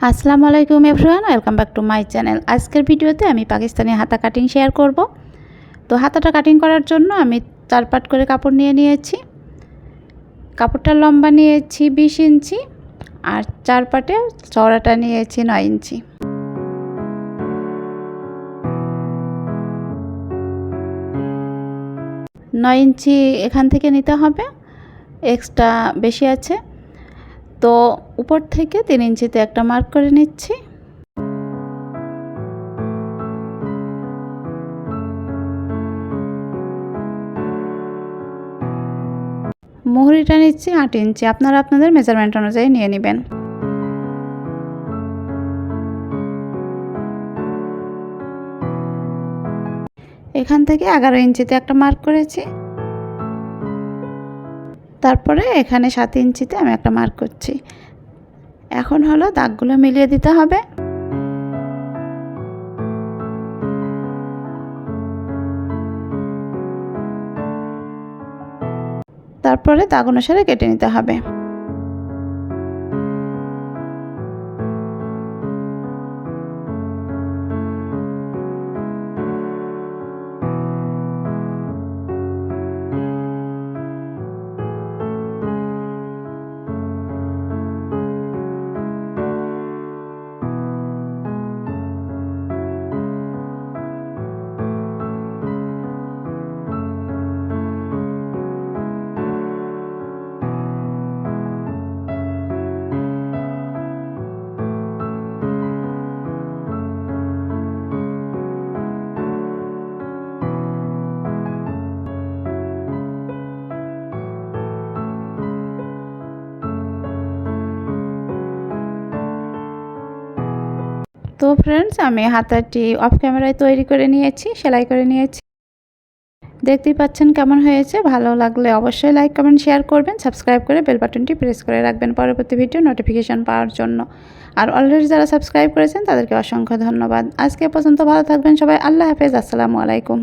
আসসালামু আলাইকুম everyone, welcome back to my channel. আজকের ভিডিওতে আমি পাকিস্তানি হাতা কাটিং শেয়ার করব। তো হাতাটা কাটিং করার জন্য আমি 4 পাট করে কাপড় নিয়েছি। কাপড়টার লম্বা নিয়েছি 20 ইঞ্চি আর 4 পাটে চওড়াটা নিয়েছি 9 ইঞ্চি। নয় ইঞ্চি এখান থেকে নিতে হবে, এক্সট্রা বেশি আছে। তো উপর থেকে 3 ইঞ্চিতে একটা মার্ক করে নিচ্ছি। মুহুরিটা নিচ্ছি 8 ইঞ্চি, আপনারা আপনাদের মেজারমেন্ট অনুযায়ী নিয়ে নেবেন। এখান থেকে 11 ইঞ্চিতে একটা মার্ক করেছি। তারপরে এখানে 7 ইঞ্চিতে আমি একটা মার্ক করছি। এখন হলো দাগগুলো মিলিয়ে দিতে হবে। তারপরে দাগ অনুসারে কেটে নিতে হবে। তো ফ্রেন্ডস, আমি হাতাটি অফ ক্যামেরায় তৈরি করে নিয়েছি, সেলাই করে নিয়েছি। দেখতেই পাচ্ছেন কেমন হয়েছে। ভালো লাগলে অবশ্যই লাইক কমেন্ট শেয়ার করবেন, সাবস্ক্রাইব করে বেল বাটনটি প্রেস করে রাখবেন পরবর্তী ভিডিও নোটিফিকেশন পাওয়ার জন্য। আর অলরেডি যারা সাবস্ক্রাইব করেছেন তাদেরকে অসংখ্য ধন্যবাদ। আজকে পর্যন্ত ভালো থাকবেন সবাই। আল্লাহ হাফেজ। আসসালামু আলাইকুম।